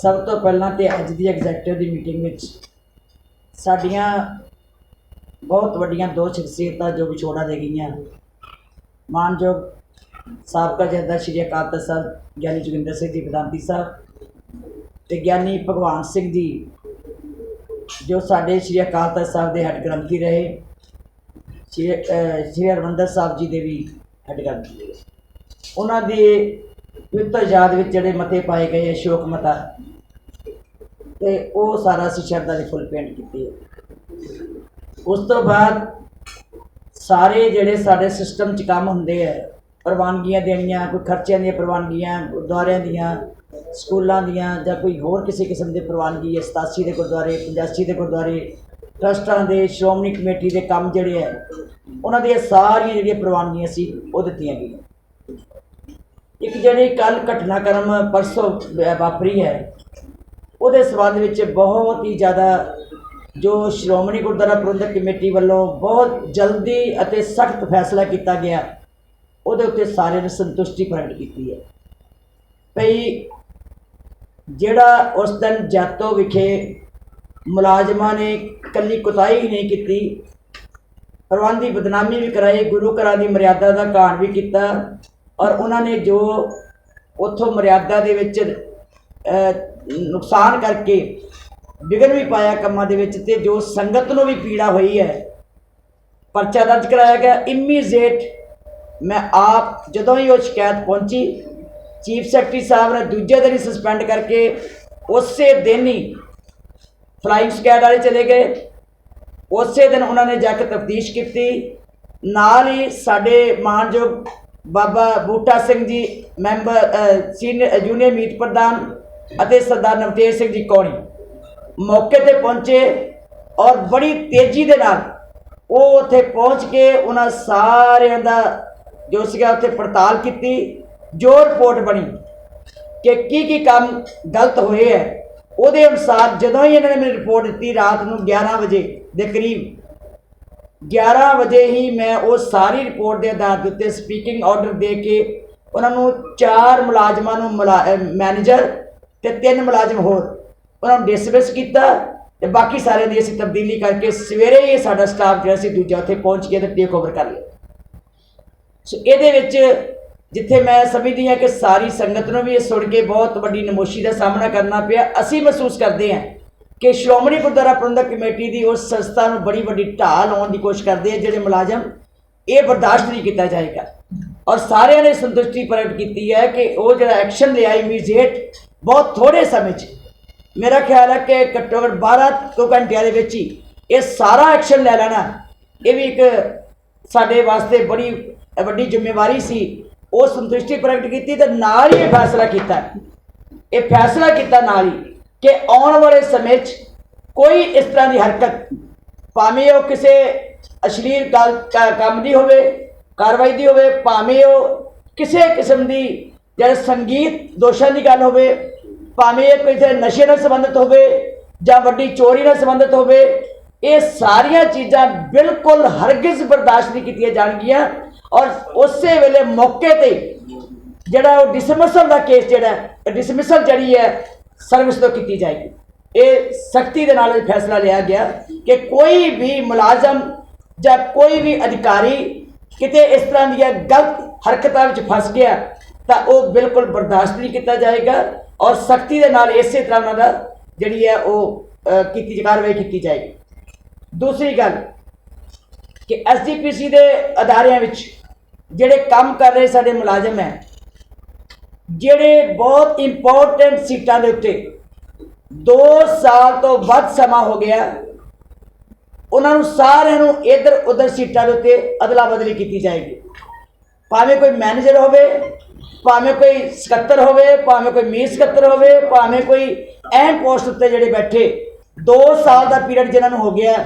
सब तो पहला तो अज की एग्जैक्टिव की मीटिंग में साड़ियाँ बहुत वड्डियां दो शख्सियत जो विछोड़ा दे गई। मानयोग साबका जथेदार श्री अकाल तख्त साहब ज्ञानी जोगिंदर सिंह जी वेदांती साहब तो ज्ञानी भगवान सिंह जी जो साढ़े श्री अकाल तख्त साहब के हैड ग्रंथी रहे। श्री हरमंदर साहब जी के भी हैड ग्रंथी रहे। उन्होंने पवित्र याद में जोड़े मते पाए गए अशोक मता तो वो सारा असी शरदा की फुल पेंट की। उस तो बाद सारे जोड़े साढ़े सिस्टम च काम होंगे है प्रवानगियाँ देनिया कोई खर्चों दी प्रवानगियाँ गुरुद्वारे दियाँ स्कूलों दियाँ या कोई होर किसी किस्म की प्रवानगी है 87 के गुरुद्वारे 85 के गुरुद्वारे ट्रस्टां के श्रोमणी कमेटी के काम जोड़े है उन्होंने सारिया जी प्रवानगियाँ सी वो दित्तियां गई। एक जी कल घटनाक्रम परसों वापरी है वो संबंध में बहुत ही ज़्यादा जो श्रोमणी गुरुद्वारा प्रबंधक कमेटी वालों बहुत जल्दी और सख्त फैसला किया गया वो सारे ने संतुष्टि प्रगट की है। भई जिहड़ा उस दिन जातो विखे मुलाजमान ने कली कोताही नहीं की प्रबंध की बदनामी भी कराई गुरु घरां की मर्यादा का घाण भी किया और उन्होंने जो उतों मर्यादा दे विच नुकसान करके विघन भी पाया कामां दे विच ते जो संगत नूं भी पीड़ा हुई है। परचा दर्ज कराया गया इमीजिएट। मैं आप जदों ही वो शिकायत पहुंची चीफ सैकटरी साहब ने दूजे दिन ही सस्पेंड करके उस दिन ही फ्लाइंग स्क्वाड वाले चले गए। उस दिन उन्होंने जाकर तफ्तीश की नाल ही साडे मानयोग बाबा बूटा Singh ji member senior junior मीत प्रधान और सरदार नवतेज सिंह जी कौड़ी मौके पर पहुँचे और बड़ी तेजी के नाल वो उत्थे पहुँच के उन्होंने सारे का जो सीगा उत्थे पड़ताल की जो रिपोर्ट बनी कि की काम गलत हुए है वो अनुसार जदों ही इन्होंने मेरी रिपोर्ट दी रात को 11 बजे के करीब 11 बजे ही मैं वो सारी रिपोर्ट के आधार के उत्ते स्पीकिंग ऑर्डर दे के उन्होंने 4 मुलाजमान मैनेजर ते 3 मुलाजम होर उन्होंने डिसमिस किया ते बाकी सारे दी असीं तब्दीली करके सवेरे ही साडा स्टाफ जो दूजा उत्थे पहुँच गया तो टेक ओवर कर लिया। सो ये जिथे मैं समझती हाँ कि सारी संगत को भी सुन के बहुत बड़ी नमोशी का सामना करना पिया। असी महसूस करते हैं कि श्रोमणी गुरुद्वारा प्रबंधक कमेटी की उस संस्था में बड़ी बड़ी ढाल लाने की कोशिश करते हैं जोड़े मुलाजम ये बर्दाश्त नहीं किया जाएगा और सारे ने संतुष्टि प्रगट की है कि वो जो एक्शन लिया इमीजिएट बहुत थोड़े समय मेरा ख्याल है कि घट्टो घट्ट 12 घंटिया ही ये सारा एक्शन ले लेना ये भी एक साडे वास्ते बड़ी वड्डी जिम्मेवारी सी। वो संतुष्टि प्रगट की तो नाल ही फैसला किया ये फैसला किया नाल ही कि आने वाले समय कोई इस तरह की हरकत भावें वो किसी अश्लील गल काम की होवे कार्रवाई की होवे भावें वो किसी किस्म की जो संगीत दोषों की गल होवे भावें किसी नशे नाल संबंधित होवे जां वड्डी चोरी नाल संबंधित होवे ये सारिया चीज़ां बिल्कुल हरगिज़ बर्दाश्त नहीं की जाणगियां और उस वेले मौके ते जिहड़ा डिसमिसल का केस जिहड़ा डिसमिसल जिहड़ी है सर्विस तो की जाएगी। ये सख्ती के नाल फैसला लिया गया कि कोई भी मुलाजम या कोई भी अधिकारी किते इस तरह दी गलत हरकतों में फस गया तो वह बिल्कुल बर्दाश्त नहीं किया जाएगा और सख्ती के नाल इस तरह उन्होंने जिहड़ी है वो कार्रवाई की जाएगी। दूसरी गल कि SGPC के अदारियां विच जिहड़े काम कर रहे साडे मुलाजम हैं जिहड़े बहुत इंपोर्टेंट सीटां दे उत्ते 2 साल तो वध समा हो गया उन्होंने सारे इधर उधर सीटां दे उत्ते अदला बदली की जाएगी। भावें कोई मैनेजर होवे भावें कोई सकत्तर होवे भावें कोई मीत सकत्तर होवे भावें कोई अहम पोस्ट उत्ते जिहड़े बैठे 2 साल का पीरियड जिन्होंने हो गया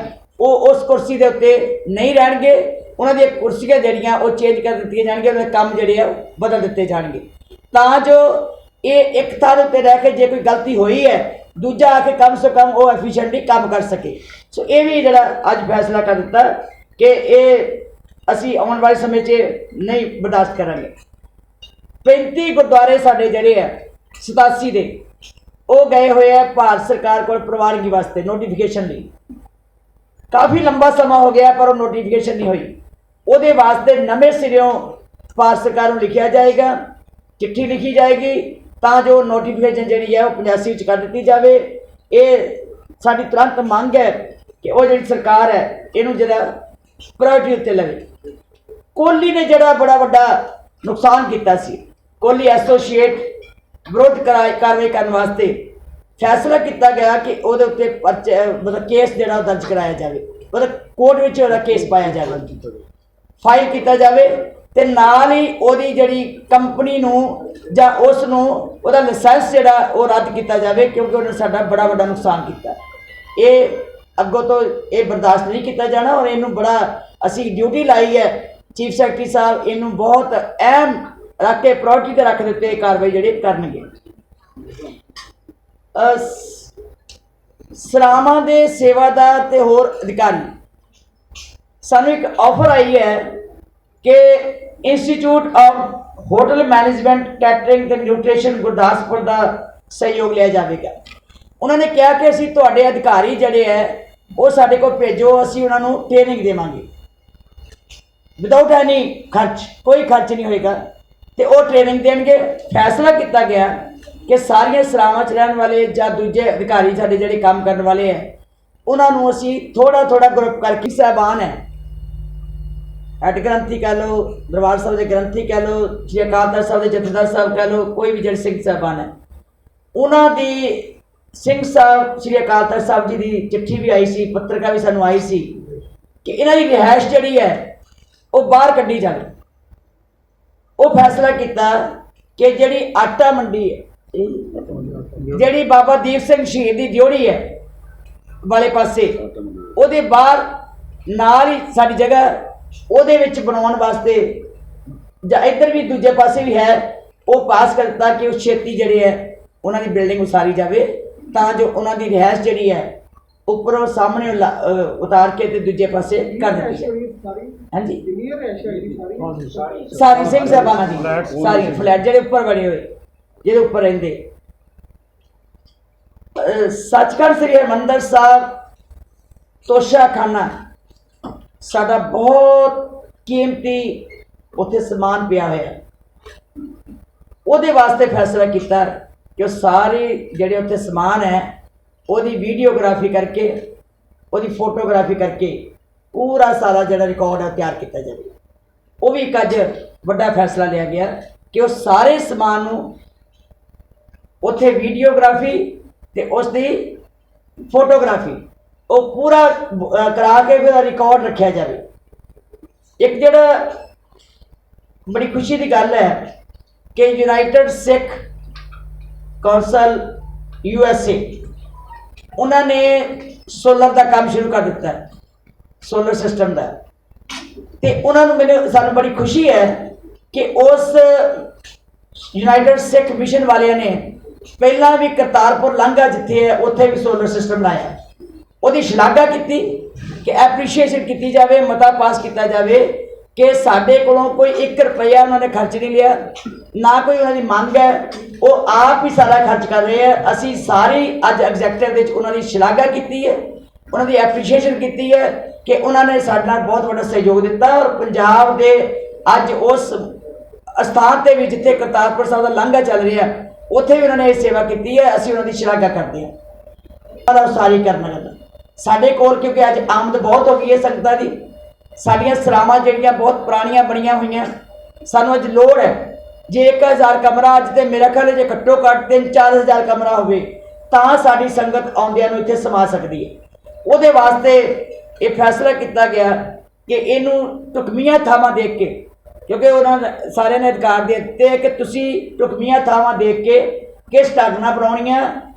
वो उस कुर्सी के उत्ते नहीं रहणगे उन्होंने कुर्सियां जड़ियाँ वो चेंज कर दी जाएगी उन्होंने काम जोड़े बदल दिते जाएंगे तां जो ये एक थां उत्ते रह के जो कोई गलती हुई है दूजा आके कम से कम वो एफिशिएंटली काम कर सके। सो ये भी जरा अज फैसला कर दिता कि ये असी आने वाले समय नहीं बर्दाश्त करांगे। 35 गुरुद्वारे साडे जिहड़े है 87 दे वो गए हुए है भारत सरकार को प्रवानगी वास्ते नोटिफिकेशन ली। काफ़ी लंबा समा हो गया पर वो नोटिफिकेशन नहीं हुई। वो वास्ते नवे सिरों भारत सरकार को लिखा जाएगा, चिट्ठी लिखी जाएगी ਤਾਂ जो नोटिफिकेशन जी है वो 85 कर दी जाए। ये साड़ी तुरंत मंग है कि वो जी सरकार है इनू जरा प्रायोरिटी उत्ते लवे। कोहली ने जरा बड़ा बड़ा नुकसान किया सी, कोहली एसोसीएट विरोध कार्रवाई करने वास्ते फैसला किया गया कि वो उत्ते परचे मतलब केस जरा दर्ज कराया जाए, मतलब कोर्ट में केस पाया जाए, फाइल किया जाए ते नाल ही ओदी जड़ी कंपनी नूं जां उस नूं ओदा लाइसेंस जड़ा वो रद्द किया जाए, क्योंकि उन्हें साडा बड़ा बड़ा नुकसान किया। ये अगों तो ये बर्दाश्त नहीं किया जाना और इनू बड़ा असी ड्यूटी लाई है। चीफ सैकटरी साहब इनू बहुत अहम रख के प्रायोरिटी ते रख दिते कार्रवाई जी करनगे। सरावां दे सेवादार ते होर अधिकारी सानू एक ऑफर आई है कि institute of hotel management catering ते न्यूट्रिशन गुरदासपुर का सहयोग लिया जाएगा। उन्होंने कहा कि असी तुहाडे अधिकारी जड़े है वो साडे को भेजो, असी उन्होंने ट्रेनिंग देवांगे विदाउट एनी खर्च, कोई खर्च नहीं होएगा तो वो ट्रेनिंग देंगे। फैसला किया गया कि सारिया सरावां च रहने वाले या दूजे अधिकारी साडे जिहड़े काम करने वाले हैं उन्होंने असी थोड़ा थोड़ा ग्रुप करके साहबान है हैड ग्रंथी कह लो, दरबार साहब के ग्रंथी कह लो, श्री अकाल तख्त साहब के जथेदार साहब कह लो, कोई भी जिहड़े सिंह साहबान है उन्होंने सिंह साहब श्री अकाल तख्त साहब जी की चिट्ठी भी आई सी, पत्रिका भी सानू आई सी कि इन्हां दी रिहाइश जिहड़ी है वो बाहर कड्ढी जाए। वो फैसला किया कि जिहड़ी आटा मंडी है जिहड़ी बाबा दीप सिंह शहीद की ड्योढ़ी है वाले पासे उहदे बाहर नाल ही साडी जगह ਉਹਦੇ ਵਿੱਚ ਬਣਾਉਣ ਵਾਸਤੇ ਜਾਂ ਇੱਧਰ ਵੀ ਦੂਜੇ ਪਾਸੇ ਵੀ ਹੈ ਉਹ ਪਾਸ ਕਰਤਾ ਕਿ ਉਹ ਛੇਤੀ ਜਿਹੜੇ ਹੈ ਉਹਨਾਂ ਦੀ ਬਿਲਡਿੰਗ ਉਸਾਰੀ ਜਾਵੇ ਤਾਂ ਜੋ ਉਹਨਾਂ ਦੀ ਰਿਹਾਇਸ਼ ਜਿਹੜੀ ਹੈ ਉੱਪਰੋਂ ਸਾਹਮਣੇ ਉਤਾਰ ਕੇ ਤੇ ਦੂਜੇ ਪਾਸੇ ਕਰ ਦਿੱਤੀ ਜਾਵੇ। ਹਾਂਜੀ ਸਾਰੀ ਸਿੰਘ ਸਾਹਿਬਾਨਾਂ ਦੀ ਸਾਰੀ ਫਲੈਟ ਜਿਹੜੇ ਉੱਪਰ ਬਣੇ ਹੋਏ ਜਿਹਦੇ ਉੱਪਰ ਰਹਿੰਦੇ। ਸੱਚਖੰਡ ਸ੍ਰੀ ਹਰਿਮੰਦਰ ਸਾਹਿਬ ਤੋਸ਼ਾਖਾਨਾ साडा बहुत कीमती उत्थे समान पिया होया, उहदे वास्ते फैसला किया कि सारे जिहड़े उत्थे समान है उहदी वीडियोग्राफी करके उहदी फोटोग्राफी करके पूरा सारा जिहड़ा रिकॉर्ड है तैयार किया जाए। वो भी एक अज वड्डा फैसला लिया गया कि उस सारे समान नूं उत्थे वीडियोग्राफी ते उसदी फोटोग्राफी वो पूरा करा के फिर रिकॉर्ड रखा जाए। एक जड़ा बड़ी खुशी की गल है कि यूनाइटेड सिख कौंसल USA उन्होंने सोलर का काम शुरू कर दिता है, सोलर सिस्टम का, तो उन्होंने मैंने सानू बड़ी खुशी है कि उस यूनाइटेड सिख मिशन वाले ने पहला भी करतारपुर लांघा जिथे है उत्थे भी सोलर सिस्टम लाया, ਉਹਦੀ ਸ਼ਲਾਘਾ ਕੀਤੀ कि एप्रीशिएशन की जाए, मता पास किया जाए कि साढ़े कोलों कोई 1 रुपया उन्होंने खर्च नहीं लिया, ना कोई उन्होंने मंग है, वो आप ही सारा खर्च कर रहे हैं। असी सारी अज एग्जैक्टिव उन्होंने शलाघा की है, उन्होंने एप्रीशिएशन की है कि उन्होंने साडे नाल बहुत बड़ा सहयोग दिता और पंजाब के अज उस स्थान पर भी जिथे करतारपुर साहब का लांघा चल रहा है उत्थे भी उन्होंने सेवा की है। असी उन्होंने शलाघा करते हैं सारी करना लगा साढ़े कोल, क्योंकि अज आमद बहुत हो गई है संगतां दी, साडियां सरावां जिहड़ियां बहुत पुरानियां बनियां हुई, सानू अज लोड़ है जे 1000 कमरा अज तो मेरा ख्याल है जे घट्टो घट्ट 3-4 हज़ार कमरा होवे तां साडी संगत आउंदियां नूं इत्थे समा सकदी है। उहदे वास्ते ये फैसला किया गया कि इनू ढुकवीआं थावां देख के, क्योंकि उन्होंने सारे ने अधिकार दे दिते कि तुसीं ढुकवीआं थावां देख के किस ढंग नाल बनाउणीआं,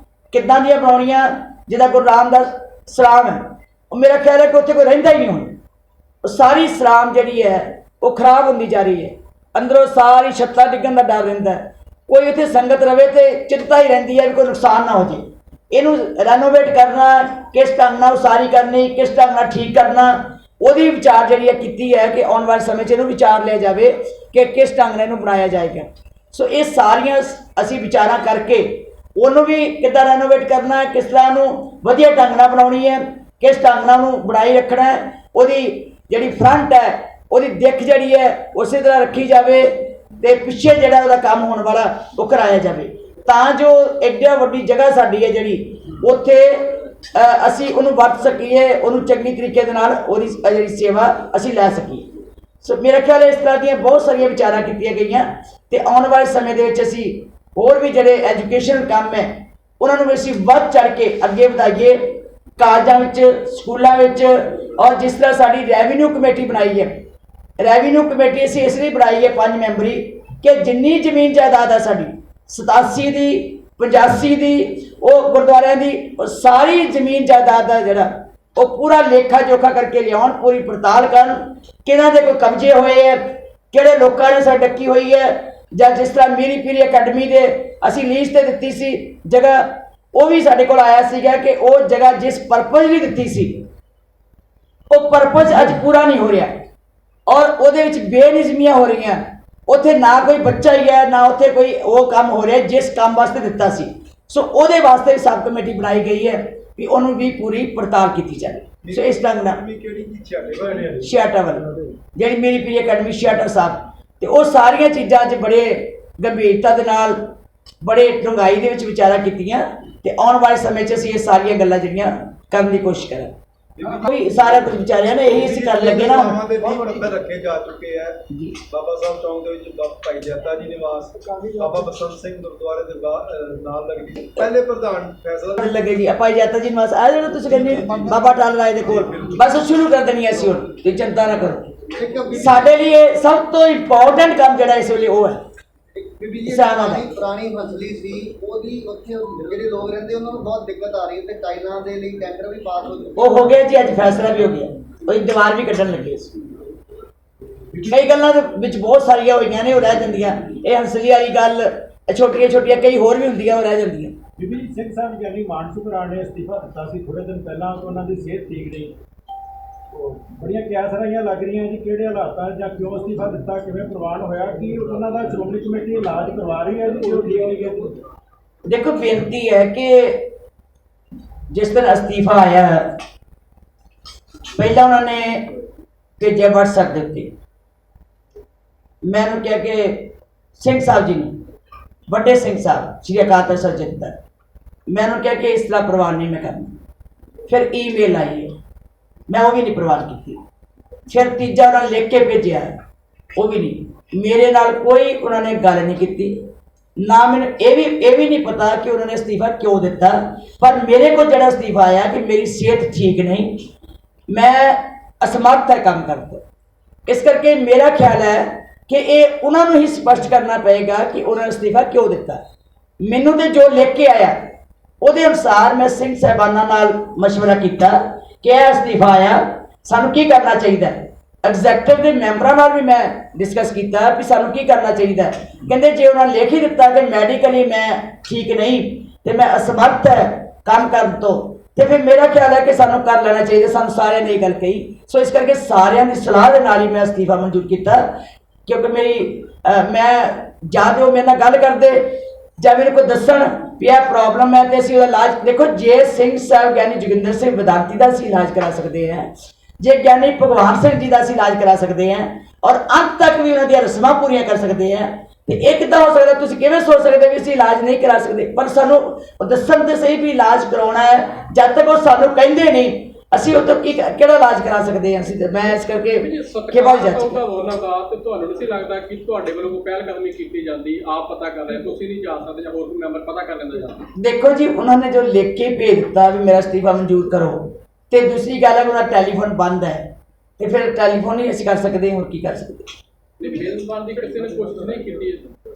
किदां दीआं बनाउणीआं, जिहदा गुरु रामदास सराम है और मेरा ख्याल है कि उत्थे कोई रहिंदा ही नहीं होना। सारी सराम जिहड़ी है वो खराब होंदी जा रही है, अंदरों सारी छत्तां डिग्गण दा डर रहिंदा है, कोई उत्थे संगत रवे तो चिंता ही रहिंदी है कि कोई नुकसान ना हो जाए। इनू रेनोवेट करना, किस ढंग नाल उसारी करनी, किस ढंग नाल ठीक करना, ਉਹਦੀ विचार जी की है कि आने वाले समय में विचार लिया जाए कि किस ढंग ने बनाया जाएगा। सो ये सारिया असी विचार करके ਉਹਨੂੰ ਵੀ ਕਿੱਦਾਂ ਰੈਨੋਵੇਟ ਕਰਨਾ ਹੈ, ਕਿਸ ਤਰ੍ਹਾਂ ਉਹਨੂੰ ਵਧੀਆ ਢੰਗ ਨਾਲ ਬਣਾਉਣੀ ਹੈ, ਕਿਸ ਢੰਗ ਨਾਲ ਉਹਨੂੰ ਬਣਾਈ ਰੱਖਣਾ ਹੈ, ਉਹਦੀ ਜਿਹੜੀ ਫਰੰਟ ਹੈ ਉਹਦੀ ਦਿੱਖ ਜਿਹੜੀ ਹੈ ਉਸੇ ਤਰ੍ਹਾਂ ਰੱਖੀ ਜਾਵੇ ਤੇ ਪਿੱਛੇ ਜਿਹੜਾ ਉਹਦਾ ਕੰਮ ਹੋਣ ਵਾਲਾ ਉਹ ਕਰਾਇਆ ਜਾਵੇ, ਤਾਂ ਜੋ ਐਡਾ ਵੱਡੀ ਜਗ੍ਹਾ ਸਾਡੀ ਹੈ ਜਿਹੜੀ ਉੱਥੇ ਅਸੀਂ ਉਹਨੂੰ ਵਰਤ ਸਕੀਏ, ਉਹਨੂੰ ਚੰਗੀ ਤਰੀਕੇ ਦੇ ਨਾਲ ਉਹਦੀ ਜਿਹੜੀ ਸੇਵਾ ਅਸੀਂ ਲੈ ਸਕੀਏ। ਸੋ ਮੇਰਾ ਖਿਆਲ ਹੈ ਇਸ ਤਰ੍ਹਾਂ ਦੀਆਂ ਬਹੁਤ ਸਾਰੀਆਂ ਵਿਚਾਰਾਂ ਕੀਤੀਆਂ ਗਈਆਂ ਤੇ ਆਉਣ ਵਾਲੇ ਸਮੇਂ ਦੇ ਵਿੱਚ ਅਸੀਂ ਹੋਰ ਵੀ ਜਿਹੜੇ ਐਜੂਕੇਸ਼ਨ ਕੰਮ ਹੈ ਉਹਨਾਂ ਨੂੰ ਅਸੀਂ ਵੱਧ ਚੜ੍ਹ ਕੇ ਅੱਗੇ ਵਧਾਈਏ, ਕਾਲਜਾਂ ਵਿੱਚ, ਸਕੂਲਾਂ ਵਿੱਚ। ਔਰ ਜਿਸ ਤਰ੍ਹਾਂ ਸਾਡੀ ਰੈਵਨਿਊ ਕਮੇਟੀ ਬਣਾਈ ਹੈ, ਰੈਵਨਿਊ ਕਮੇਟੀ ਅਸੀਂ ਇਸ ਲਈ ਬਣਾਈ ਹੈ 5 ਮੈਂਬਰੀ, ਕਿ ਜਿੰਨੀ ਜ਼ਮੀਨ ਜਾਇਦਾਦ ਹੈ ਸਾਡੀ 87 ਦੀ 85 ਦੀ ਉਹ ਗੁਰਦੁਆਰਿਆਂ ਦੀ ਉਹ ਸਾਰੀ ਜ਼ਮੀਨ ਜਾਇਦਾਦ ਦਾ ਜਿਹੜਾ ਉਹ ਪੂਰਾ ਲੇਖਾ ਜੋਖਾ ਕਰਕੇ ਲਿਆਉਣ, ਪੂਰੀ ਪੜਤਾਲ ਕਰਨ, ਕਿਹਨਾਂ ਦੇ ਕੋਈ ਕਬਜ਼ੇ ਹੋਏ ਹੈ, ਕਿਹੜੇ ਲੋਕਾਂ ਨੇ ਸਾਡੀ ਡੱਕੀ ਹੋਈ ਹੈ, ਜਾਂ ਜਿਸ ਤਰ੍ਹਾਂ ਮੀਰੀ ਪੀਰੀ ਅਕੈਡਮੀ ਦੇ ਅਸੀਂ ਲੀਜ਼ ਤੇ ਦਿੱਤੀ ਸੀ ਜਗ੍ਹਾ, ਉਹ ਵੀ ਸਾਡੇ ਕੋਲ ਆਇਆ ਸੀਗਾ ਕਿ ਉਹ ਜਗ੍ਹਾ ਜਿਸ ਪਰਪਸ ਲਈ ਦਿੱਤੀ ਸੀ ਉਹ ਪਰਪਸ ਅੱਜ ਪੂਰਾ ਨਹੀਂ ਹੋ ਰਿਹਾ ਔਰ ਉਹਦੇ ਵਿੱਚ ਬੇਨਿਜ਼ਮੀਆਂ ਹੋ ਰਹੀਆਂ, ਉੱਥੇ ਨਾ ਕੋਈ ਬੱਚਾ ਹੀ ਹੈ ਨਾ ਉੱਥੇ ਕੋਈ ਉਹ ਕੰਮ ਹੋ ਰਿਹਾ ਜਿਸ ਕੰਮ ਵਾਸਤੇ ਦਿੱਤਾ ਸੀ। ਸੋ ਉਹਦੇ ਵਾਸਤੇ ਸਬ ਕਮੇਟੀ ਬਣਾਈ ਗਈ ਹੈ ਵੀ ਉਹਨੂੰ ਵੀ ਪੂਰੀ ਪੜਤਾਲ ਕੀਤੀ ਜਾਵੇ। ਸੋ ਇਸ ਢੰਗ ਨਾਲ ਛਿਆਟਾ ਵੱਲ ਜਿਹੜੀ ਮੇਰੀ ਪੀਰੀ ਅਕੈਡਮੀ ਛਿਆਟਾ ਸਾਹਿਬ, ਤੇ ਉਹ ਸਾਰੀਆਂ ਚੀਜ਼ਾਂ 'ਚ ਬੜੇ ਗੰਭੀਰਤਾ ਦੇ ਨਾਲ ਬੜੇ ਡੂੰਘਾਈ ਦੇ ਵਿੱਚ ਵਿਚਾਰਾਂ ਕੀਤੀਆਂ ਤੇ ਆਉਣ ਵਾਲੇ ਸਮੇਂ 'ਚ ਅਸੀਂ ਇਹ ਸਾਰੀਆਂ ਗੱਲਾਂ ਜਿਹੜੀਆਂ ਕਰਨ ਦੀ ਕੋਸ਼ਿਸ਼ ਕਰਾਂਗੇ। ਕੋਈ ਸਾਰਾ ਕੁਝ ਵਿਚਾਰਿਆ ਨੇ ਇਹੀ ਅਸੀਂ ਕਰਨ ਲੱਗੇ ਨਾ। ਰੱਖੇ ਜਾ ਚੁੱਕੇ ਹੈ ਬਾਬਾ ਸਾਹਿਬ ਚੌਂਕ ਦੇ ਵਿੱਚ ਭਾਈ ਜੱਤਾ ਜੀ ਨਿਵਾਸ, ਬਾਬਾ ਬਸੰਤ ਸਿੰਘ ਗੁਰਦੁਆਰੇ ਦੇ ਨਾਲ ਲੱਗਦੀ ਪਹਿਲੇ ਪ੍ਰਧਾਨ ਫੈਸਲਾ ਲੱਗੇ ਜੀ ਭਾਈ ਜੱਤਾ ਜੀ ਨਿਵਾਸ ਆ ਜਿਹੜਾ ਤੁਸੀਂ ਕਹਿੰਦੇ ਬਾਬਾ ਟਾਲ ਰਾਏ ਦੇ ਕੋਲ, ਬਸ ਸ਼ੁਰੂ ਕਰ ਦੇਣੀ ਅਸੀਂ ਹੁਣ, ਤੁਸੀਂ ਚਿੰਤਾ ਨਾ ਕਰੋ। ਸਾਡੇ ਲਈ ਇਹ ਸਭ ਤੋਂ ਇੰਪੋਰਟੈਂਟ ਕੰਮ ਜਿਹੜਾ ਇਸ ਵੇਲੇ ਉਹ ਹੈ। ਪੁਰਾਣੀ ਫਸਲੀ ਸੀ ਉਹਦੀ ਉੱਥੇ ਜਿਹੜੇ ਲੋਕ ਰਹਿੰਦੇ ਉਹਨਾਂ ਨੂੰ ਬਹੁਤ ਦਿੱਕਤ ਆ ਰਹੀ ਹੈ ਤੇ ਟਾਈਲਾਂ ਦੇ ਲਈ ਟੈਂਡਰ ਵੀ ਪਾਸ ਹੋ ਚੁੱਕੇ, ਉਹ ਹੋ ਗਿਆ ਜੀ, ਅੱਜ ਫੈਸਲਾ ਵੀ ਹੋ ਗਿਆ, ਉਹ ਦੀਵਾਰ ਵੀ ਕੱਢਣ ਲੱਗੇ ਸੀ। ਕਈ ਗੱਲਾਂ ਦੇ ਵਿੱਚ ਬਹੁਤ ਸਾਰੀਆਂ ਹੋਈਆਂ ਨੇ ਉਹ ਰਹਿ ਜਾਂਦੀਆਂ, ਇਹ ਹੰਸਲੀ ਵਾਲੀ ਗੱਲ ਛੋਟੀਆਂ ਛੋਟੀਆਂ ਕਈ ਹੋਰ ਵੀ ਹੁੰਦੀਆਂ ਉਹ ਰਹਿ ਜਾਂਦੀਆਂ। ਬੀਬੀ ਜੀ ਸਿੰਘ ਸਾਹਿਬ ਗਿਆਨੀ ਮਾਨਸੂਕਰਾਂ ਨੇ ਅਸਤੀਫਾ ਦਿੱਤਾ ਸੀ ਥੋੜੇ ਦਿਨ ਪਹਿਲਾਂ, ਤਾਂ ਉਹਨਾਂ ਦੀ ਸਿਹਤ ਠੀਕ ਨਹੀਂ, ਬੜੀਆਂ ਕਿਆਸਰਾਈਆਂ ਲੱਗ ਰਹੀਆਂ ਜੀ ਕਿਹੜੇ ਹਾਲਾਤਾਂ ਜਾਂ ਕਿਉਂ ਅਸਤੀਫਾ ਦਿੱਤਾ, ਕਿਵੇਂ ਪ੍ਰਵਾਨ ਹੋਇਆ, ਕਿ ਉਹਨਾਂ ਦਾ ਸ਼੍ਰੋਮਣੀ ਕਮੇਟੀ ਇਲਾਜ ਕਰਵਾ ਰਹੀ ਹੈ ਜੀ ਕਿਉਂ ਠੀਕ ਨਹੀਂ ਹੈ? ਦੇਖੋ ਬੇਨਤੀ ਹੈ ਕਿ ਜਿਸ ਦਿਨ ਅਸਤੀਫਾ ਆਇਆ ਪਹਿਲਾਂ ਉਹਨਾਂ ਨੇ ਭੇਜਿਆ WhatsApp ਦੇ ਉੱਤੇ, ਮੈਂ ਉਹਨੂੰ ਕਿਹਾ ਕਿ ਸਿੰਘ ਸਾਹਿਬ ਜੀ ਨੂੰ, ਵੱਡੇ ਸਿੰਘ ਸਾਹਿਬ ਸ਼੍ਰੀ ਅਕਾਲ ਤਖਤ ਸਰਜਿੰਦਰ, ਮੈਂ ਉਹਨੂੰ ਕਿਹਾ ਕਿ ਇਸ ਤਰ੍ਹਾਂ ਪ੍ਰਵਾਨ ਨਹੀਂ ਮੈਂ ਕਰਨਾ। ਫਿਰ ਈਮੇਲ ਆਈ ਹੈ, ਮੈਂ ਉਹ ਵੀ ਨਹੀਂ ਪ੍ਰਵਾਨ ਕੀਤੀ। ਫਿਰ ਤੀਜਾ ਉਹਨਾਂ ਨੇ ਲਿਖ ਕੇ ਭੇਜਿਆ, ਉਹ ਵੀ ਨਹੀਂ, ਮੇਰੇ ਨਾਲ ਕੋਈ ਉਹਨਾਂ ਨੇ ਗੱਲ ਨਹੀਂ ਕੀਤੀ, ਨਾ ਮੈਨੂੰ ਇਹ ਵੀ ਨਹੀਂ ਪਤਾ ਕਿ ਉਹਨਾਂ ਨੇ ਅਸਤੀਫਾ ਕਿਉਂ ਦਿੱਤਾ। ਪਰ ਮੇਰੇ ਕੋਲ ਜਿਹੜਾ ਅਸਤੀਫਾ ਆਇਆ ਕਿ ਮੇਰੀ ਸਿਹਤ ਠੀਕ ਨਹੀਂ, ਮੈਂ ਅਸਮਰਥ ਹੈ ਕੰਮ ਕਰਨ ਤੋਂ, ਇਸ ਕਰਕੇ ਮੇਰਾ ਖਿਆਲ ਹੈ ਕਿ ਇਹ ਉਹਨਾਂ ਨੂੰ ਹੀ ਸਪਸ਼ਟ ਕਰਨਾ ਪਏਗਾ ਕਿ ਉਹਨਾਂ ਨੇ ਅਸਤੀਫਾ ਕਿਉਂ ਦਿੱਤਾ। ਮੈਨੂੰ ਤੇ ਜੋ ਲਿਖ ਕੇ ਆਇਆ ਉਹਦੇ ਅਨੁਸਾਰ ਮੈਂ ਸਿੰਘ ਸਾਹਿਬਾਨਾਂ ਨਾਲ ਮਸ਼ਵਰਾ ਕੀਤਾ ਕਿ ਇਹ ਅਸਤੀਫਾ ਆਇਆ, ਸਾਨੂੰ ਕੀ ਕਰਨਾ ਚਾਹੀਦਾ। ਐਗਜ਼ੈਕਟਿਵ ਦੇ ਮੈਂਬਰਾਂ ਨਾਲ ਵੀ ਮੈਂ ਡਿਸਕਸ ਕੀਤਾ ਵੀ ਸਾਨੂੰ ਕੀ ਕਰਨਾ ਚਾਹੀਦਾ। ਕਹਿੰਦੇ ਜੇ ਉਹਨਾਂ ਨੇ ਲਿਖ ਹੀ ਦਿੱਤਾ ਕਿ ਮੈਡੀਕਲੀ ਮੈਂ ਠੀਕ ਨਹੀਂ ਤੇ ਮੈਂ ਅਸਮਰਥ ਹੈ ਕੰਮ ਕਰਨ ਤੋਂ, ਤੇ ਫਿਰ ਮੇਰਾ ਖਿਆਲ ਹੈ ਕਿ ਸਾਨੂੰ ਕਰ ਲੈਣਾ ਚਾਹੀਦਾ। ਸਾਨੂੰ ਸਾਰਿਆਂ ਨੇ ਇਹ ਗੱਲ ਕਹੀ, ਸੋ ਇਸ ਕਰਕੇ ਸਾਰਿਆਂ ਦੀ ਸਲਾਹ ਦੇ ਨਾਲ ਹੀ ਮੈਂ ਅਸਤੀਫਾ ਮਨਜ਼ੂਰ ਕੀਤਾ, ਕਿਉਂਕਿ ਮੈਂ ਜਾਂ ਤਾਂ ਉਹ ਮੇਰੇ ਨਾਲ ਗੱਲ ਕਰਦੇ ਜਾਂ ਮੇਰੇ ਕੋਲ ਦੱਸਣ ਵੀ ਇਹ ਪ੍ਰੋਬਲਮ ਹੈ ਤੇ ਅਸੀਂ ਉਹਦਾ ਇਲਾਜ। ਦੇਖੋ ਜੇ ਸਿੰਘ ਸਾਹਿਬ ਗਿਆਨੀ ਜੋਗਿੰਦਰ ਸਿੰਘ ਵਿਦਾਂਤੀ ਦਾ ਅਸੀਂ ਇਲਾਜ ਕਰਾ ਸਕਦੇ ਹਾਂ, ਜੇ ਗਿਆਨੀ ਭਗਵਾਨ ਸਿੰਘ ਜੀ ਦਾ ਅਸੀਂ ਇਲਾਜ ਕਰਾ ਸਕਦੇ ਹਾਂ ਔਰ ਅੰਤ ਤੱਕ ਵੀ ਉਹਨਾਂ ਦੀਆਂ ਰਸਮਾਂ ਪੂਰੀਆਂ ਕਰ ਸਕਦੇ ਹਾਂ, ਤੇ ਇਹ ਕਿੱਦਾਂ ਹੋ ਸਕਦਾ? ਤੁਸੀਂ ਕਿਵੇਂ ਸੋਚ ਸਕਦੇ ਵੀ ਅਸੀਂ ਇਲਾਜ ਨਹੀਂ ਕਰਾ ਸਕਦੇ? ਪਰ ਸਾਨੂੰ ਦੱਸਣ ਤੇ ਸਹੀ ਵੀ ਇਲਾਜ ਕਰਾਉਣਾ ਹੈ, ਜਦ ਤੱਕ ਉਹ ਸਾਨੂੰ ਕਹਿੰਦੇ ਨਹੀਂ ਅਸੀਂ ਉਹ ਤੋਂ ਕਿਹੜਾ ਇਲਾਜ ਕਰਾ ਸਕਦੇ ਹਾਂ। ਅਸੀਂ ਮੈਂ ਇਸ ਕਰਕੇ ਕਿਹਾ ਜਾ ਤੁਹਾਨੂੰ ਨਹੀਂ ਲੱਗਦਾ ਕਿ ਤੁਹਾਡੇ ਵੱਲੋਂ ਕੋਈ ਪਹਿਲ ਕਦਮੀ ਕੀਤੀ ਜਾਂਦੀ, ਆਪ ਪਤਾ ਕਰ ਰਹੇ, ਤੁਸੀਂ ਨਹੀਂ ਜਾ ਸਕਦੇ ਜਾਂ ਹੋਰ ਕੋਈ ਮੈਂਬਰ ਪਤਾ ਕਰ ਲੈਂਦਾ ਜਾਂਦਾ? ਦੇਖੋ ਜੀ, ਉਹਨਾਂ ਨੇ ਜੋ ਲਿਖ ਕੇ ਭੇਜ ਦਿੱਤਾ ਵੀ ਮੇਰਾ ਅਸਤੀਫਾ ਮਨਜ਼ੂਰ ਕਰੋ, ਤੇ ਦੂਸਰੀ ਗੱਲ ਹੈ ਉਹਨਾਂ ਦਾ ਟੈਲੀਫੋਨ ਬੰਦ ਹੈ, ਤੇ ਫਿਰ ਟੈਲੀਫੋਨ ਹੀ ਅਸੀਂ ਕਰ ਸਕਦੇ, ਹੋਰ ਕੀ ਕਰ ਸਕਦੇ।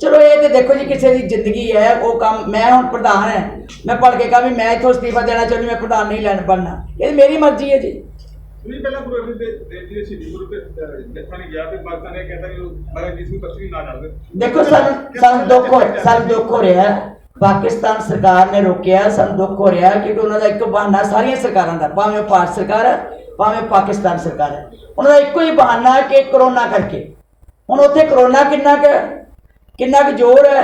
ਚਲੋ ਇਹ ਤੇ ਦੇਖੋ ਜੀ ਕਿਸੇ ਦੀ ਜ਼ਿੰਦਗੀ ਹੈ, ਉਹ ਕੰਮ ਮੈਂ ਹੁਣ ਪ੍ਰਧਾਨ ਹੈ, ਮੈਂ ਪੜ੍ਹ ਕੇ ਕਹਾਂ ਵੀ ਮੈਂ ਇੱਥੋਂ ਅਸਤੀਫਾ ਦੇਣਾ ਚਾਹੁੰਦੀ, ਮੈਂ ਪ੍ਰਧਾਨ ਨਹੀਂ ਲੈਣ ਬਣਨਾ, ਇਹ ਮੇਰੀ ਮਰਜ਼ੀ ਹੈ ਜੀ। ਪਹਿਲਾਂ ਗੁਰੂ ਅਰਜਨ ਦੇਵ ਜੀ ਦੇ ਸ਼ਹੀਦੀ ਗੁਰੂ ਤੇ ਜੱਥਾ ਨਹੀਂ ਗਿਆ ਤੇ ਪਾਕਿਸਤਾਨ ਨੇ ਕਹਿੰਦਾ ਕਿ ਮਹਾਰਾਜ ਜੀ ਨੂੰ ਤਸਵੀਰ ਨਾ ਕਰਦੇ। ਦੇਖੋ ਸਾਨੂੰ ਦੁੱਖ ਹੋ ਰਿਹਾ, ਪਾਕਿਸਤਾਨ ਸਰਕਾਰ ਨੇ ਰੋਕਿਆ, ਸਾਨੂੰ ਦੁੱਖ ਹੋ ਰਿਹਾ ਕਿਉਂਕਿ ਉਹਨਾਂ ਦਾ ਇੱਕ ਬਹਾਨਾ ਸਾਰੀਆਂ ਸਰਕਾਰਾਂ ਦਾ, ਭਾਵੇਂ ਉਹ ਭਾਰਤ ਸਰਕਾਰ ਹੈ ਭਾਵੇਂ ਪਾਕਿਸਤਾਨ ਸਰਕਾਰ ਹੈ, ਉਹਨਾਂ ਦਾ ਇੱਕੋ ਹੀ ਬਹਾਨਾ ਕਿ ਕਰੋਨਾ ਕਰਕੇ। ਹੁਣ ਉੱਥੇ ਕਰੋਨਾ ਕਿੰਨਾ ਕੁ ਜ਼ੋਰ ਹੈ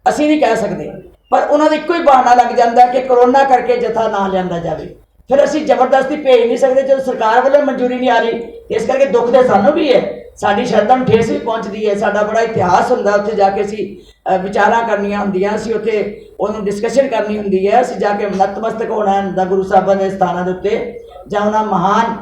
ਅਸੀਂ ਨਹੀਂ ਕਹਿ ਸਕਦੇ, ਪਰ ਉਹਨਾਂ ਦਾ ਇੱਕੋ ਹੀ ਬਹਾਨਾ ਲੱਗ ਜਾਂਦਾ ਕਿ ਕਰੋਨਾ ਕਰਕੇ ਜਥਾ ਨਾ ਲਿਆਂਦਾ ਜਾਵੇ। ਫਿਰ ਅਸੀਂ ਜ਼ਬਰਦਸਤੀ ਭੇਜ ਨਹੀਂ ਸਕਦੇ ਜਦੋਂ ਸਰਕਾਰ ਵੱਲੋਂ ਮਨਜ਼ੂਰੀ ਨਹੀਂ ਆ ਰਹੀ। ਇਸ ਕਰਕੇ ਦੁੱਖ ਤੇ ਸਾਨੂੰ ਵੀ ਹੈ, ਸਾਡੀ ਸ਼ਰਧਾ ਨੂੰ ਠੇਸ ਵੀ ਪਹੁੰਚਦੀ ਹੈ। ਸਾਡਾ ਬੜਾ ਇਤਿਹਾਸ ਹੁੰਦਾ, ਉੱਥੇ ਜਾ ਕੇ ਅਸੀਂ ਵਿਚਾਰਾਂ ਕਰਨੀਆਂ ਹੁੰਦੀਆਂ, ਅਸੀਂ ਉੱਥੇ ਉਹਨੂੰ ਡਿਸਕਸ਼ਨ ਕਰਨੀ ਹੁੰਦੀ ਹੈ। ਅਸੀਂ ਜਾ ਕੇ ਨਤਮਸਤਕ ਹੋਣਾ ਹੁੰਦਾ ਗੁਰੂ ਸਾਹਿਬਾਂ ਦੇ ਸਥਾਨਾਂ ਦੇ ਉੱਤੇ, ਜਾਂ ਉਹਨਾਂ ਮਹਾਨ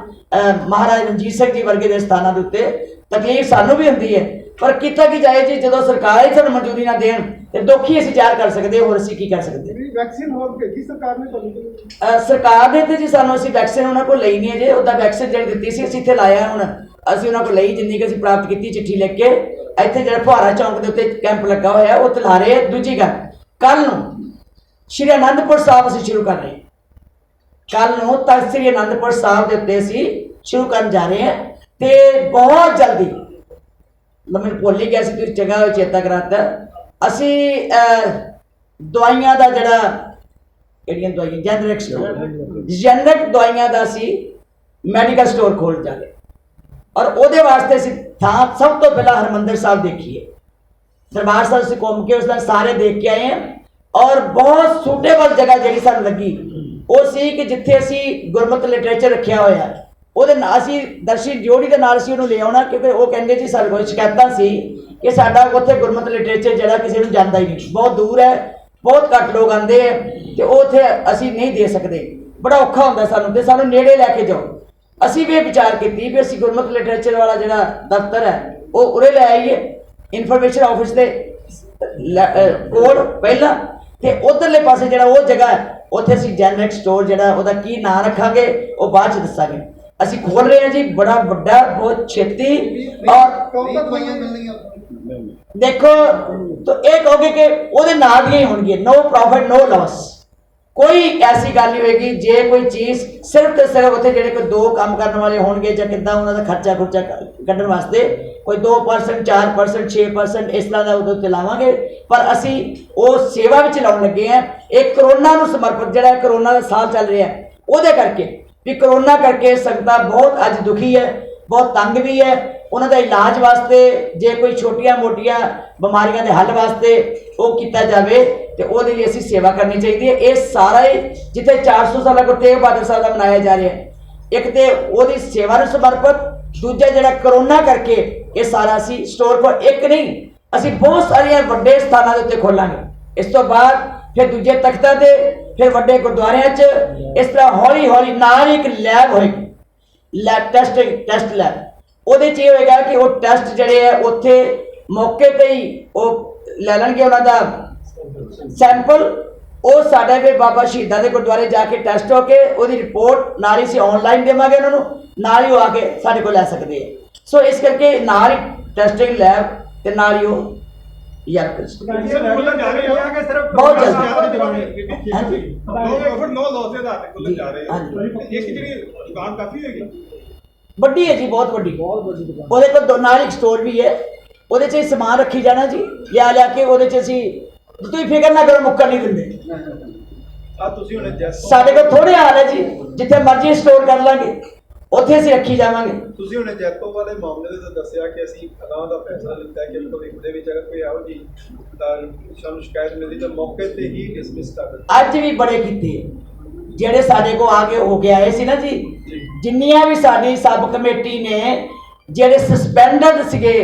ਮਹਾਰਾਜ ਰਣਜੀਤ ਸਿੰਘ ਜੀ ਵਰਗੇ ਦੇ ਸਥਾਨਾਂ ਦੇ ਉੱਤੇ। ਤਕਲੀਫ ਸਾਨੂੰ ਵੀ ਹੁੰਦੀ ਹੈ, ਪਰ ਕੀਤਾ ਕੀ ਜਾਏ ਜੀ, ਜਦੋਂ ਸਰਕਾਰ ਹੀ ਸਾਨੂੰ ਮਨਜ਼ੂਰੀ ਨਾ ਦੇਣ ਤੇ ਦੁੱਖ ਹੀ ਅਸੀਂ ਜ਼ਾਹਰ ਕਰ ਸਕਦੇ, ਹੋਰ ਅਸੀਂ ਕੀ ਕਰ ਸਕਦੇ। ਵੈਕਸੀਨ ਹੋਰ ਭੇਜੀ ਸਰਕਾਰ ਨੇ ਤੁਹਾਨੂੰ? ਸਰਕਾਰ ਨੇ ਤੇ ਜੀ ਸਾਨੂੰ, ਅਸੀਂ ਵੈਕਸੀਨ ਉਹਨਾਂ ਕੋਲ ਲਈ ਨਹੀਂ ਹੈ ਜੇ। ਉਹਦਾ ਵੈਕਸੀਨ ਜਿਹੜੀ ਦਿੱਤੀ ਸੀ ਅਸੀਂ ਇੱਥੇ ਲਾਇਆ, ਹੁਣ ਅਸੀਂ ਉਹਨਾਂ ਕੋਲ ਲਈ ਜਿੰਨੀ ਕਿ ਅਸੀਂ ਪ੍ਰਾਪਤ ਕੀਤੀ ਚਿੱਠੀ ਲਿਖ ਕੇ। ਇੱਥੇ ਜਿਹੜਾ ਫੁਹਾਰਾ ਚੌਂਕ ਦੇ ਉੱਤੇ ਕੈਂਪ ਲੱਗਾ ਹੋਇਆ ਉਹ ਤੇ ਲਾ ਰਹੇ ਆ। ਦੂਜੀ ਗੱਲ, ਕੱਲ ਨੂੰ ਸ਼੍ਰੀ ਅਨੰਦਪੁਰ ਸਾਹਿਬ ਅਸੀਂ ਸ਼ੁਰੂ ਕਰ ਰਹੇ ਹਾਂ। ਕੱਲ ਨੂੰ ਤਖ਼ਤ ਸ੍ਰੀ ਅਨੰਦਪੁਰ ਸਾਹਿਬ ਦੇ ਉੱਤੇ ਅਸੀਂ ਸ਼ੁਰੂ ਕਰਨ ਜਾ ਰਹੇ ਹਾਂ ਤੇ ਬਹੁਤ ਜਲਦੀ, ਮੈਨੂੰ ਭੁੱਲ ਹੀ ਗਿਆ ਸੀ, ਤੁਸੀਂ ਚੰਗਾ ਚੇਤਾ ਕਰਾਤਾ। ਅਸੀਂ ਦਵਾਈਆਂ ਦਾ ਜਿਹੜਾ, ਕਿਹੜੀਆਂ ਦਵਾਈਆਂ, ਜੈਨਰਿਕ ਦਵਾਈਆਂ ਦਾ ਅਸੀਂ ਮੈਡੀਕਲ ਸਟੋਰ ਖੋਲ੍ਹ ਜਾਗੇ, ਔਰ ਉਹਦੇ ਵਾਸਤੇ ਅਸੀਂ ਥਾਂ ਸਭ ਤੋਂ ਪਹਿਲਾਂ ਹਰਿਮੰਦਰ ਸਾਹਿਬ ਦੇਖੀਏ। ਦਰਬਾਰ ਸਾਹਿਬ ਅਸੀਂ ਘੁੰਮ ਕੇ ਉਸ ਦਾ ਸਾਰੇ ਦੇਖ ਕੇ ਆਏ ਹਾਂ, ਔਰ ਬਹੁਤ ਸੂਟੇਬਲ ਜਗ੍ਹਾ ਜਿਹੜੀ ਸਾਨੂੰ ਲੱਗੀ ਉਹ ਸੀ ਕਿ ਜਿੱਥੇ ਅਸੀਂ ਗੁਰਮਤਿ ਲਿਟਰੇਚਰ ਰੱਖਿਆ ਹੋਇਆ, ਉਹਦੇ ਨਾਲ ਅਸੀਂ ਦਰਸ਼ੀ ਜੋੜੀ ਦੇ ਨਾਲ ਅਸੀਂ ਉਹਨੂੰ ਲੈ ਆਉਣਾ, ਕਿਉਂਕਿ ਉਹ ਕਹਿੰਦੇ ਜੀ ਸਾਡੇ ਕੋਲ ਸ਼ਿਕਾਇਤਾਂ ਸੀ ਕਿ ਸਾਡਾ ਉੱਥੇ ਗੁਰਮਤਿ ਲਿਟਰੇਚਰ ਜਿਹੜਾ ਕਿਸੇ ਨੂੰ ਜਾਂਦਾ ਹੀ ਨਹੀਂ, ਬਹੁਤ ਦੂਰ ਹੈ, ਬਹੁਤ ਘੱਟ ਲੋਕ ਆਉਂਦੇ ਹੈ ਤੇ ਉਹ ਉੱਥੇ ਅਸੀਂ ਨਹੀਂ ਦੇ ਸਕਦੇ, ਬੜਾ ਔਖਾ ਹੁੰਦਾ ਸਾਨੂੰ, ਤੇ ਸਾਨੂੰ ਨੇੜੇ ਲੈ ਕੇ ਜਾਓ। ਅਸੀਂ ਵੀ ਇਹ ਵਿਚਾਰ ਕੀਤੀ ਵੀ ਅਸੀਂ ਗੁਰਮਤਿ ਲਿਟਰੇਚਰ ਵਾਲਾ ਜਿਹੜਾ ਦਫ਼ਤਰ ਹੈ ਉਹ ਉਰੇ ਲੈ ਆਈਏ, ਇਨਫੋਰਮੇਸ਼ਨ ਆਫਿਸ ਦੇ ਕੋਲ ਪਹਿਲਾਂ, ਤੇ ਉਧਰਲੇ ਪਾਸੇ ਜਿਹੜਾ ਉਹ ਜਗ੍ਹਾ ਹੈ ਉੱਥੇ ਅਸੀਂ ਜੈਨਰਿਕ ਸਟੋਰ ਜਿਹੜਾ ਉਹਦਾ ਕੀ ਨਾਂ ਰੱਖਾਂਗੇ ਉਹ ਬਾਅਦ 'ਚ ਦੱਸਾਂਗੇ। ਅਸੀਂ ਖੋਲ ਰਹੇ ਹਾਂ ਜੀ, ਬੜਾ ਵੱਡਾ, ਬਹੁਤ ਛੇਤੀ। ਔਰ ਕੌਣ ਤੱਕ ਦਵਾਈਆਂ ਮਿਲਣਗੀਆਂ? ਦੇਖੋ ਤਾਂ ਇਹ ਕਹੋਗੇ ਕਿ ਉਹਦੇ ਨਾਂ ਦੀਆਂ ਹੀ ਹੋਣਗੀਆਂ, ਨੋ ਪ੍ਰੋਫਿਟ ਨੋ ਲਾਸ, ਕੋਈ ਐਸੀ ਗੱਲ ਨਹੀਂ ਹੋਏਗੀ। ਜੇ ਕੋਈ ਚੀਜ਼ ਸਿਰਫ ਤੇ ਸਿਰਫ ਉੱਥੇ ਜਿਹੜੇ ਕੋਈ ਦੋ ਕੰਮ ਕਰਨ ਵਾਲੇ ਹੋਣਗੇ ਜਾਂ ਕਿੱਦਾਂ ਉਹਨਾਂ ਦਾ ਖਰਚਾ ਕੱਢਣ ਵਾਸਤੇ ਕੋਈ 2% 4% 6% ਇਸ ਤਰ੍ਹਾਂ ਦਾ ਉਹਦੇ ਉੱਤੇ ਲਾਵਾਂਗੇ, ਪਰ ਅਸੀਂ ਉਹ ਸੇਵਾ ਵਿੱਚ ਲਾਉਣ ਲੱਗੇ ਹਾਂ। ਇਹ ਕਰੋਨਾ ਨੂੰ ਸਮਰਪਿਤ, ਜਿਹੜਾ ਕਰੋਨਾ ਦਾ ਸਾਲ ਚੱਲ ਰਿਹਾ ਉਹਦੇ ਕਰਕੇ ਵੀ ਕਰੋਨਾ ਕਰਕੇ ਸੰਗਤਾਂ ਬਹੁਤ ਅੱਜ ਦੁਖੀ ਹੈ, ਬਹੁਤ ਤੰਗ ਵੀ ਹੈ। ਉਹਨਾਂ ਦਾ ਇਲਾਜ ਵਾਸਤੇ ਜੇ ਕੋਈ ਛੋਟੀਆਂ ਮੋਟੀਆਂ ਬਿਮਾਰੀਆਂ ਦੇ ਹੱਲ ਵਾਸਤੇ ਉਹ ਕੀਤਾ ਜਾਵੇ ਤੇ ਉਹਦੇ ਲਈ ਅਸੀਂ ਸੇਵਾ ਕਰਨੀ ਚਾਹੀਦੀ ਹੈ। ਇਹ ਸਾਰਾ ਹੀ ਜਿੱਥੇ 400 ਸਾਲਾ ਗੁਰੂ ਤੇਗ ਬਹਾਦਰ ਸਾਹਿਬ ਦਾ ਮਨਾਇਆ ਜਾ ਰਿਹਾ ਹੈ, ਇੱਕ ਤੇ ਉਹਦੀ ਸੇਵਾ ਨੂੰ ਸਮਰਪਿਤ, ਦੂਜਾ ਜਿਹੜਾ ਕਰੋਨਾ ਕਰਕੇ ਇਹ ਸਾਰਾ ਅਸੀਂ ਸਟੋਰ ਕੋਲ ਇੱਕ ਨਹੀਂ, ਅਸੀਂ ਬਹੁਤ ਸਾਰੀਆਂ ਵੱਡੇ ਸਥਾਨਾਂ ਦੇ ਉੱਤੇ ਖੋਲਾਂਗੇ। ਇਸ ਤੋਂ ਬਾਅਦ ਫਿਰ ਦੂਜੇ ਤਖਤਾਂ ਤੇ, ਫਿਰ ਵੱਡੇ ਗੁਰਦੁਆਰਿਆਂ 'ਚ, ਇਸ ਤਰ੍ਹਾਂ ਹੌਲੀ ਹੌਲੀ ਨਾਲ ਇੱਕ ਲੈਬ ਹੋਏਗੀ, ਟੈਸਟ ਲੈਬ। ਉਹਦੇ 'ਚ ਇਹ ਹੋਏਗਾ ਕਿ ਉਹ ਟੈਸਟ ਜਿਹੜੇ ਹੈ ਉੱਥੇ ਮੌਕੇ ਤੇ ਹੀ ਉਹ ਲੈ ਲੈਣਗੇ ਉਹਨਾਂ ਦਾ ਸੈਂਪਲ, ਉਹ ਸਾਡੇ ਵੀ ਬਾਬਾ ਸ਼ਹੀਦਾਂ ਦੇ ਗੁਰਦੁਆਰੇ ਜਾ ਕੇ ਟੈਸਟ ਹੋ ਕੇ ਉਹਦੀ ਰਿਪੋਰਟ ਨਾਲ ਹੀ ਅਸੀਂ ਆਨਲਾਈਨ ਦੇਵਾਂਗੇ ਉਹਨਾਂ ਨੂੰ, ਨਾਲ ਹੀ ਉਹ ਆ ਕੇ ਸਾਡੇ ਕੋਲ ਲੈ ਸਕਦੇ ਆ। ਸੋ ਇਸ ਕਰਕੇ ਨਾਲ ਹੀ ਟੈਸਟਿੰਗ ਲੈਬ ਤੇ ਨਾਲ ਹੀ ਉਹ ਬਹੁਤ ਵੱਡੀ ਹੈ ਜੀ, ਬਹੁਤ ਵੱਡੀ। ਉਹਦੇ ਕੋਲ ਨਾਲ ਇੱਕ ਸਟੋਰ ਵੀ ਹੈ, ਉਹਦੇ 'ਚ ਸਮਾਨ ਰੱਖੀ ਜਾਣਾ ਜੀ, ਲਿਆ ਕੇ ਉਹਦੇ 'ਚ ਅਸੀਂ, ਤੁਸੀਂ ਫਿਕਰ ਨਾ ਕਰੋ, ਮੁੱਕਰ ਨਹੀਂ ਦਿੰਦੇ। ਸਾਡੇ ਕੋਲ ਥੋੜੇ ਹਾਲ ਹੈ ਜੀ, ਜਿੱਥੇ ਮਰਜ਼ੀ ਸਟੋਰ ਕਰ ਲਾਂਗੇ ਉੱਥੇ ਅਸੀਂ ਰੱਖੀ ਜਾਵਾਂਗੇ। ਤੁਸੀਂ ਹੁਣੇ ਜੈਤੋ ਵਾਲੇ ਮਾਮਲੇ ਦੇ ਦੱਸਿਆ ਕਿ ਅਸੀਂ ਅਗਾਂਹ ਦਾ ਫੈਸਲਾ ਲਿੱਤਾ ਕਿ ਭਵਿੱਖ ਦੇ ਵਿੱਚ ਅਗਰ ਕੋਈ ਇਹੋ ਜਿਹੀ ਸਾਨੂੰ ਸ਼ਿਕਾਇਤ ਮਿਲਦੀ ਤਾਂ ਮੌਕੇ ਤੇ ਹੀ ਡਿਸਮਿਸ ਕਰ ਦਿੱਤਾ। ਅੱਜ ਵੀ ਬੜੇ ਕੀਤੇ ਜਿਹੜੇ ਸਾਡੇ ਕੋਲ ਆ ਕੇ ਹੋ ਕੇ ਆਏ ਸੀ ਨਾ ਜੀ, ਜਿੰਨੀਆਂ ਵੀ ਸਾਡੀ ਸਬ ਕਮੇਟੀ ਨੇ ਜਿਹੜੇ ਸਸਪੈਂਡਡ ਸੀਗੇ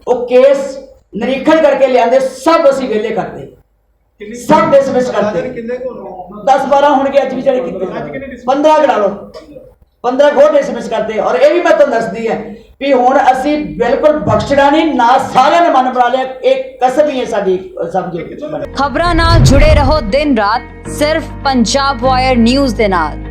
ਉਹ ਕੇਸ ਨਿਰੀਖਣ ਕਰਕੇ ਲਿਆਂਦੇ, ਸਭ ਅਸੀਂ ਵਿਹਲੇ ਕਰਦੇ, ਸਭ ਡਿਸਮਿਸ ਕਰਦੇ। 10-12 ਹੋਣਗੇ ਅੱਜ ਵੀ ਜਿਹੜੇ ਕੀਤੇ, 15 ਗਣਾ ਲਓ, 15 ਹੋਰ ਡਿਸਮਿਸ ਕਰਦੇ। ਔਰ ਇਹ ਵੀ ਮੈਂ ਤੁਹਾਨੂੰ ਦੱਸਦੀ ਹੈ ਵੀ ਹੁਣ ਅਸੀਂ ਬਿਲਕੁਲ ਬਖਸ਼ਣਾ ਨਹੀਂ, ਨਾ ਸਾਰਿਆਂ ਨੇ ਮਨ ਬਣਾ ਲਿਆ, ਇਹ ਕਸਮ ਹੀ ਹੈ ਸਾਡੀ, ਸਮਝੋ। ਖਬਰਾਂ ਨਾਲ ਜੁੜੇ ਰਹੋ ਦਿਨ ਰਾਤ ਸਿਰਫ ਪੰਜਾਬ ਵਾਇਰ ਨਿਊਜ਼ ਦੇ ਨਾਲ।